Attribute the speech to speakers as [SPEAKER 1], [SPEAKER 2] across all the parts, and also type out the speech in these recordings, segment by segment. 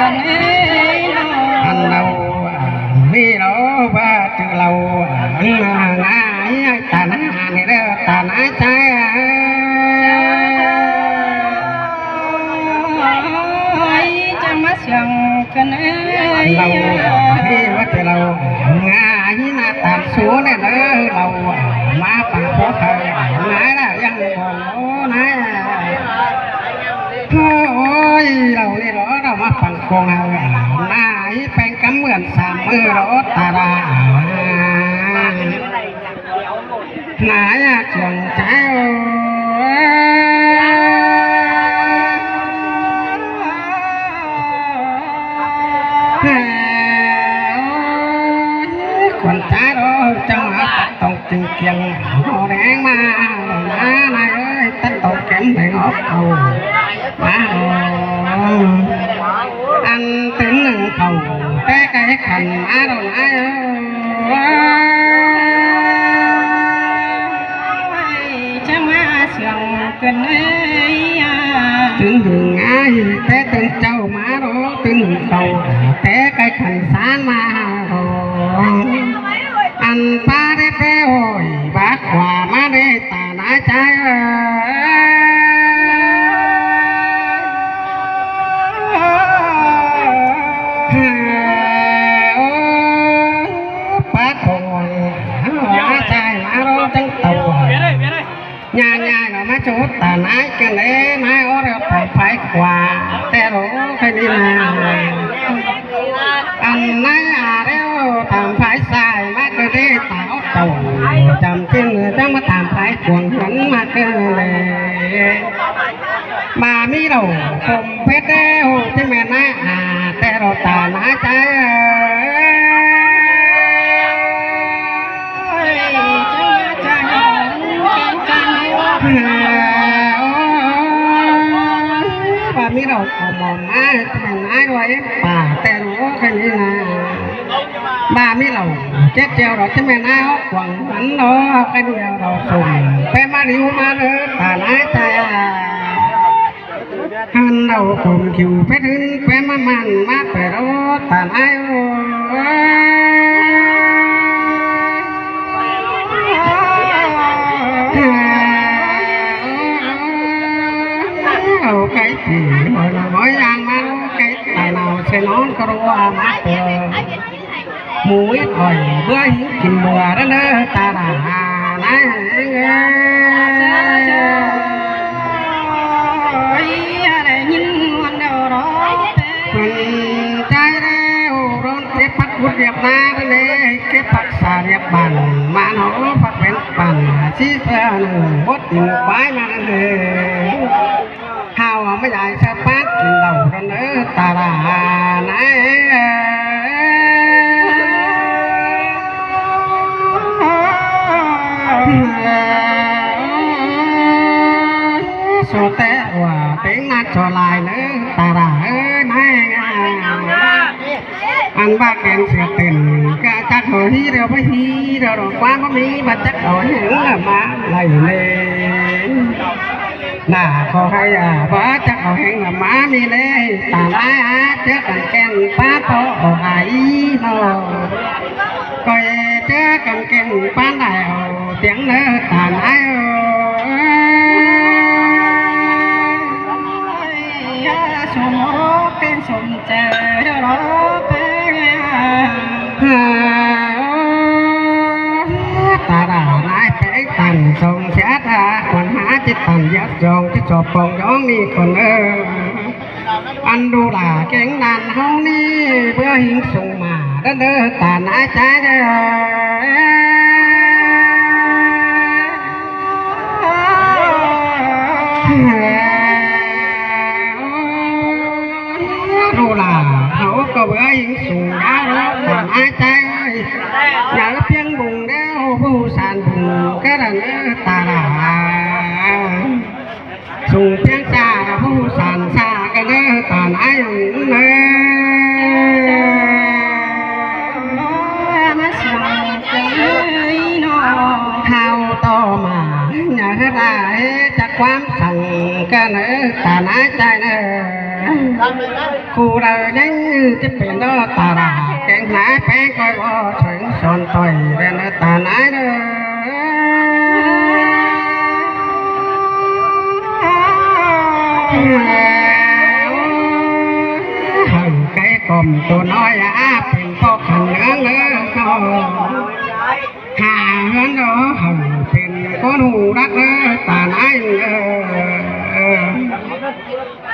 [SPEAKER 1] กันเอ้ยอันเรามีเราบ้าจือเราง่ายตาหน้านี่เด้อตาหน้าใจจะมาเสียงกันเอ้ยเราที่ว่าจะเราง่ายหน้าตาสูงเนี่ยเด้อเรามาปังโคตรง่ายนะยังบอกนะ โอ้ยเราเนี่ยเรามาฟังกงเอาหน้าแปลงกำเหมือนสามมือเราตาดาหน้าอยากจงใจคนตาเราจังหวะต้องจึงเกียงหัวแดงมาหน้านายเอ้ยตั้งตกแก้มแดงออกเอามาอันตื่นหนึ่งเขาแต่ไก่ขันมาเราไหนจะมาเสียงกันเอ้ยตื่นถึงไงแต่ตื่นเจ้ามาเราตื่นหนึ่งเขาแต่ไก่ขันสานมาเราอันป้าได้ไปโอ้ยบ้าขวามาได้ตาหน้าใจป้าคงมาใจมาเราจังเต่าญาเรามาจุดตาหน้ากันเลยนายโอ้เราไปไฟขวาแต่เราใครดีมาอันนั้นเร็วทำไฟสายมาเกิดได้ตาเต่าจำเป็นต้องมาทำไฟขวงหันมาเกิดเลยมามีเราผมเพชรเร็วที่แม่น่าแต่เราตาหน้าใจว่ามีเราขอมองมาทำงานด้วยป่าแต่รู้แค่นี้นะบ้ามีเราเจ๊เจียวเราจะไม่น่าหวังหันเราแค่เดียวเราส่งไปมาดิวมาเลยตาหน้าใจหันเราผมคิวไปถึงไปมามันมาไปเราตาหน้าcái gì rồi là nói ăn mà cái tài nào sẽ nói có đâu mà mũi rồi bữa hiến kìm bùa đó nữa ta đã nói mình trai đâu rồi cái bắt bút đẹp na đó này cái bắt xà đẹp bàn mà nó phát bén bàn xí xa bút tình bái mà này hàoไม่ได้สะพัดกินเหล้ากันเออตาลานะโซเตะว่าเป็นนัดโซลายเนอตาลาเออไม่อันบ้าแกงเสียติ่นก็จักหัวฮีเดียวไปฮีเดียวกว่ามีบัดจักหัวหิวมาไหลเลยน่าขอให้บ้าจักเอาแห่งมามีเลยตาลาเจอกันแกงป้าโตไอ้โนก็เจอกันแกงป้าไหนเตียงเนื้อตาไหนสมเป็นสมเจอรอเป็นตาดาไหนเป็นตันสมเสียตาคนหาจิตตันยักยองที่จบปองย้องมีคนอันดูด่าเก่งนานเฮานี่เพื่อหิงส่งมาเด้อตาหน้าใจเด้อดูด่าเขาก็เพื่อหิงส่งยาแล้วตาหน้าใจอย่าเพียงบุงเด้อผู้สานบุงก็ได้ตาด่าส่งเพียงจ่าผู้สานซากันเด้อตาไหนเด้มาสั่งเลยน้อข้าวต่อมาอย่าได้จากความสั่งกันเด้อตาไหนใจเด้อ khu đời nhanh như tiếp biển đó ta đã kẹn nái bé coi bó chuyện son tỏi đen ta nái đó hằng cái cùng tôi nóiเป็นพวกขันเนื้อเนื้อเขาหาเงินđó hằngเป็นcon hù đắc ta nái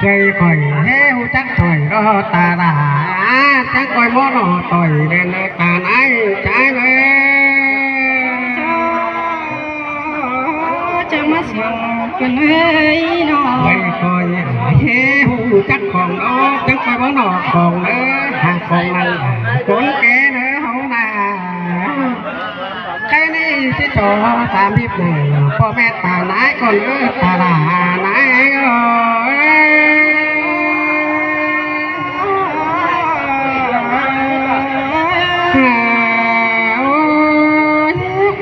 [SPEAKER 1] cây khỏi heo chắc thổi đó ta đã chắc coi món nó tỏi đen ta nái trái đấy chẳng mất sầu cái này nó cây khỏi heo chắc còn đó chắc coi món nó còn nữa hàng còn này cuốn ké nữa không nào cái này chứ cho ta biết nàyพ่อแม่ตาไหนคนตาด่าไหน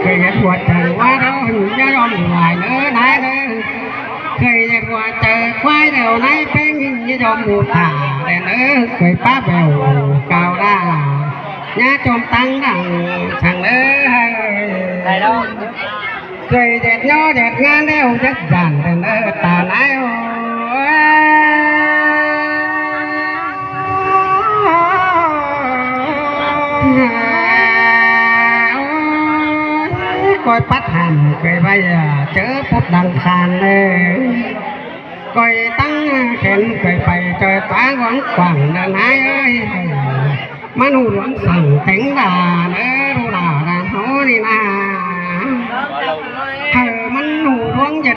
[SPEAKER 1] เคยเห็นหัวใจว่าเราจะยอมหลายเนื้อไหนเนื้อเคยเห็นหัวใจควายเดียวไหนเป็นยิ่งยอมดูตาแต่เนื้อเคยป้าเบลเก่าได้nhá chôm tăng đằng chẳng nữa hay đâu cười dệt nhó dệt ngang đeo rất giản để nữa ta nái coi bắt hành cười bây giờ chớ phút đằng khàn coi tăng khen cười bày trời quá quán quảng đàn ái ơi mà nụ luận sẵn tính là nữa nụ đỏ đàn hố đi nào